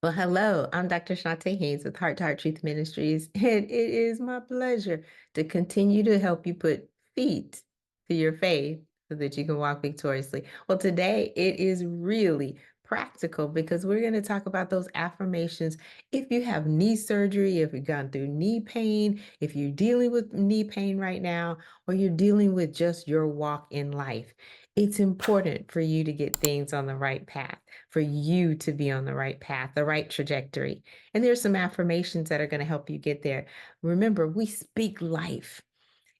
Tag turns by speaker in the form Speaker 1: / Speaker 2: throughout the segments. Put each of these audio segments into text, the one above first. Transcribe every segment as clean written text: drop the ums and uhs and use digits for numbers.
Speaker 1: Well, hello, I'm Dr. Chonta Haynes with Heart to Heart Truth Ministries, and it is my pleasure to continue to help you put feet to your faith so that you can walk victoriously. Well, today it is really practical because we're going to talk about those affirmations. If you have knee surgery, if you've gone through knee pain, if you're dealing with knee pain right now, or you're dealing with just your walk in life, it's important for you to get things on the right path, for you to be on the right path, the right trajectory. And there's some affirmations that are going to help you get there. Remember, we speak life.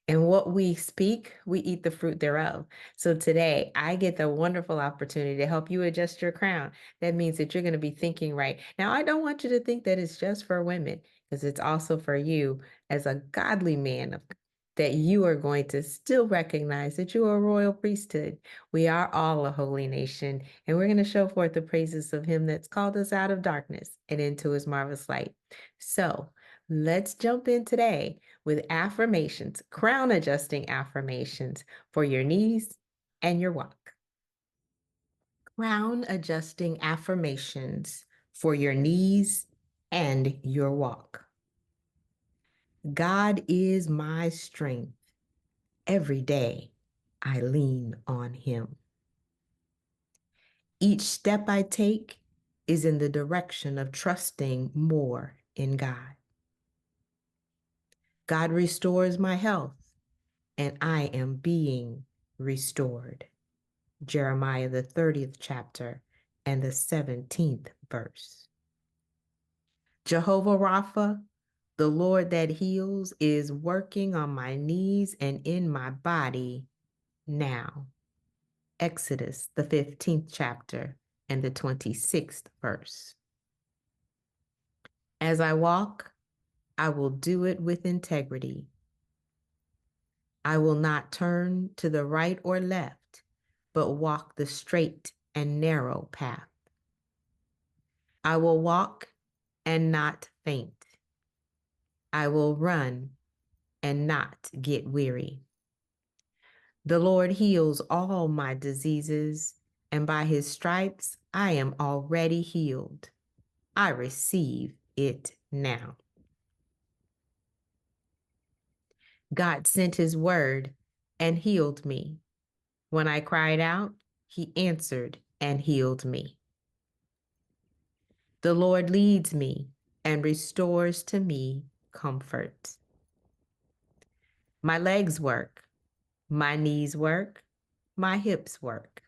Speaker 1: And what we speak, we eat the fruit thereof. So today, I get the wonderful opportunity to help you adjust your crown. That means that you're going to be thinking right. Now, I don't want you to think that it's just for women, because it's also for you as a godly man that you are going to still recognize that you are a royal priesthood. We are all a holy nation, and we're going to show forth the praises of him that's called us out of darkness and into his marvelous light. So let's jump in today with affirmations, crown adjusting affirmations for your knees and your walk. Crown adjusting affirmations for your knees and your walk. God is my strength. Every day I lean on him. Each step I take is in the direction of trusting more in God. God restores my health, and I am being restored. Jeremiah, the 30th chapter and the 17th verse. Jehovah Rapha, the Lord that heals, is working on my knees and in my body now. Exodus, the 15th chapter and the 26th verse. As I walk, I will do it with integrity. I will not turn to the right or left, but walk the straight and narrow path. I will walk and not faint. I will run and not get weary. The Lord heals all my diseases, and by his stripes I am already healed. I receive it now. God sent his word and healed me. When I cried out, he answered and healed me. The Lord leads me and restores to me comfort. My legs work, my knees work, my hips work.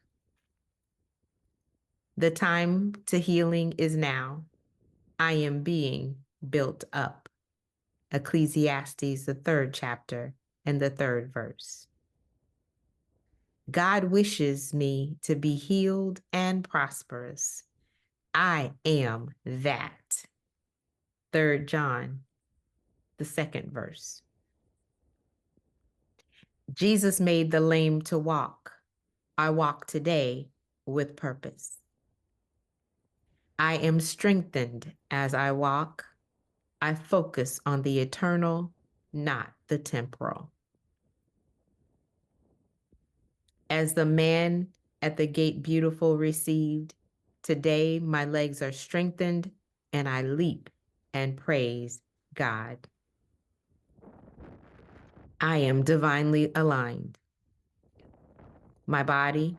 Speaker 1: The time to healing is now. I am being built up. Ecclesiastes, the 3rd chapter and the 3rd verse. God wishes me to be healed and prosperous. I am that. 3rd John, the 2nd verse. Jesus made the lame to walk. I walk today with purpose. I am strengthened as I walk. I focus on the eternal, not the temporal. As the man at the gate beautiful received, today my legs are strengthened and I leap and praise God. I am divinely aligned. My body,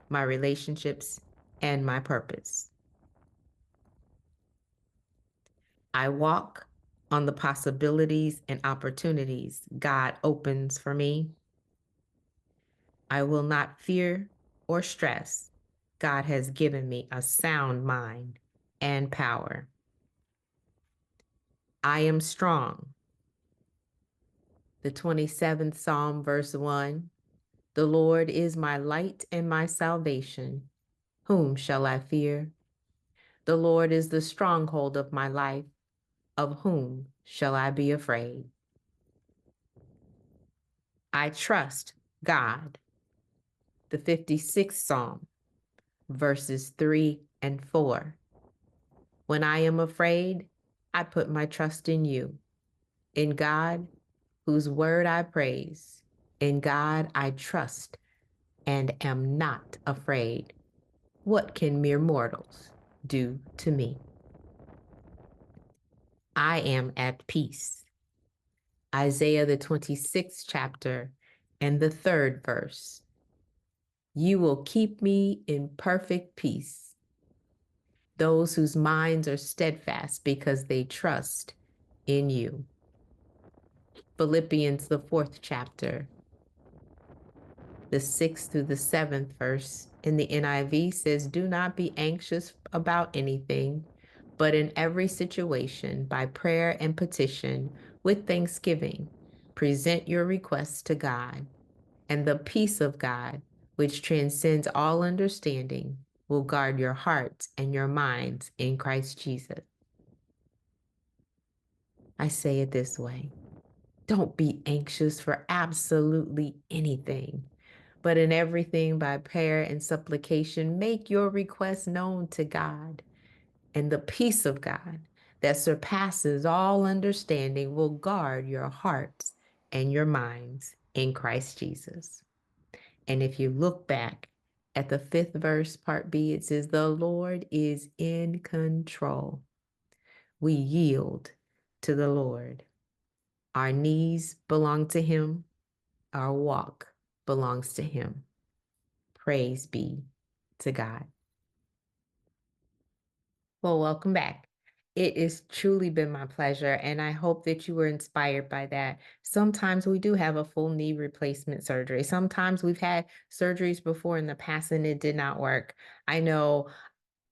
Speaker 1: my relationships, and my purpose. I walk on the possibilities and opportunities God opens for me. I will not fear or stress. God has given me a sound mind and power. I am strong. The 27th Psalm, verse 1. The Lord is my light and my salvation. Whom shall I fear? The Lord is the stronghold of my life. Of whom shall I be afraid? I trust God. The 56th Psalm, verses 3 and 4. When I am afraid, I put my trust in you, in God, whose word I praise. In God I trust and am not afraid. What can mere mortals do to me? I am at peace. Isaiah, the 26th chapter, and the 3rd verse. You will keep me in perfect peace, those whose minds are steadfast because they trust in you. Philippians, the 4th chapter, the 6th through the 7th verse in the NIV says, do not be anxious about anything, but in every situation, by prayer and petition, with thanksgiving, present your requests to God, and the peace of God, which transcends all understanding, will guard your hearts and your minds in Christ Jesus. I say it this way. Don't be anxious for absolutely anything, but in everything by prayer and supplication, make your requests known to God. And the peace of God that surpasses all understanding will guard your hearts and your minds in Christ Jesus. And if you look back at the 5th verse, part B, it says, the Lord is in control. We yield to the Lord. Our knees belong to him. Our walk belongs to him. Praise be to God. Well, welcome back. It has truly been my pleasure, and I hope that you were inspired by that. Sometimes we do have a full knee replacement surgery. Sometimes we've had surgeries before in the past and it did not work. I know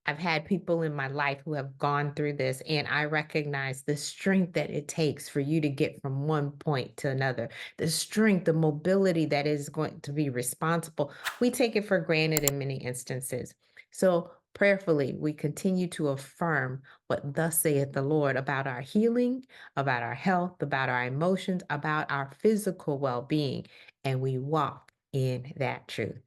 Speaker 1: I've had people in my life who have gone through this, and I recognize the strength that it takes for you to get from one point to another. The strength, the mobility that is going to be responsible. We take it for granted in many instances. So prayerfully, we continue to affirm what thus saith the Lord about our healing, about our health, about our emotions, about our physical well-being, and we walk in that truth.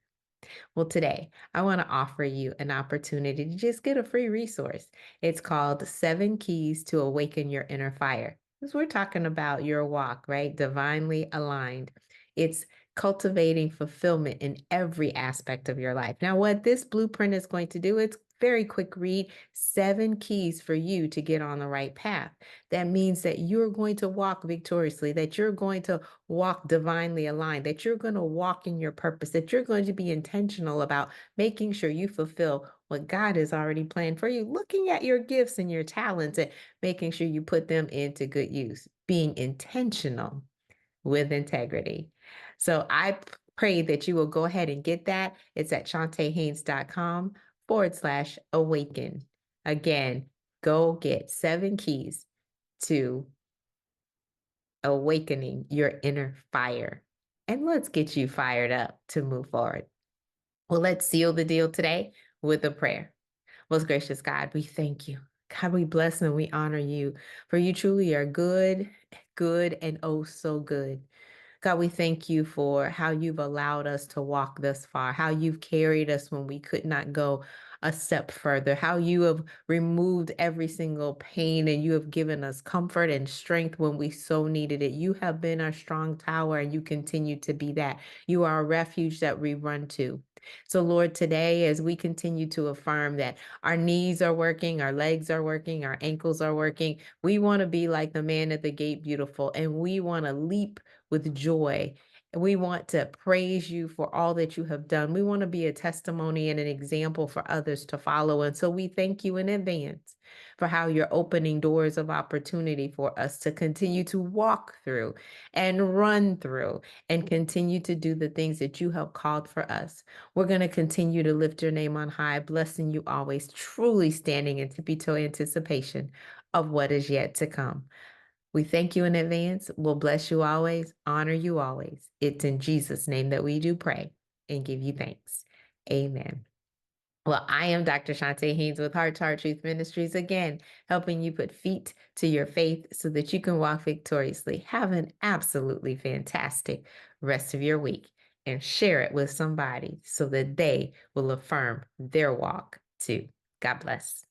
Speaker 1: Well, today I want to offer you an opportunity to just get a free resource. It's called 7 Keys to Awaken Your Inner Fire. Because we're talking about your walk, right? Divinely aligned. It's cultivating fulfillment in every aspect of your life. Now, what this blueprint is going to do, it's very quick read, 7 keys for you to get on the right path. That means that you're going to walk victoriously, that you're going to walk divinely aligned, that you're going to walk in your purpose, that you're going to be intentional about making sure you fulfill what God has already planned for you, looking at your gifts and your talents and making sure you put them into good use, being intentional with integrity. So I pray that you will go ahead and get that. It's at ChontaHaynes.com/awaken. Again, go get 7 keys to awakening your inner fire. And let's get you fired up to move forward. Well, let's seal the deal today with a prayer. Most gracious God, we thank you. God, we bless and we honor you, for you truly are good, good, and oh so good. God, we thank you for how you've allowed us to walk thus far, how you've carried us when we could not go a step further, how you have removed every single pain and you have given us comfort and strength when we so needed it. You have been our strong tower and you continue to be that. You are a refuge that we run to. So, Lord, today, as we continue to affirm that our knees are working, our legs are working, our ankles are working, we want to be like the man at the gate, beautiful, and we want to leap with joy. We want to praise you for all that you have done. We want to be a testimony and an example for others to follow. And so we thank you in advance for how you're opening doors of opportunity for us to continue to walk through and run through and continue to do the things that you have called for us. We're going to continue to lift your name on high, blessing you always, truly standing in tippy-toe anticipation of what is yet to come. We thank you in advance. We'll bless you always, honor you always. It's in Jesus' name that we do pray and give you thanks. Amen. Well, I am Dr. Chonta Haynes with Heart to Heart Truth Ministries, again, helping you put feet to your faith so that you can walk victoriously. Have an absolutely fantastic rest of your week and share it with somebody so that they will affirm their walk too. God bless.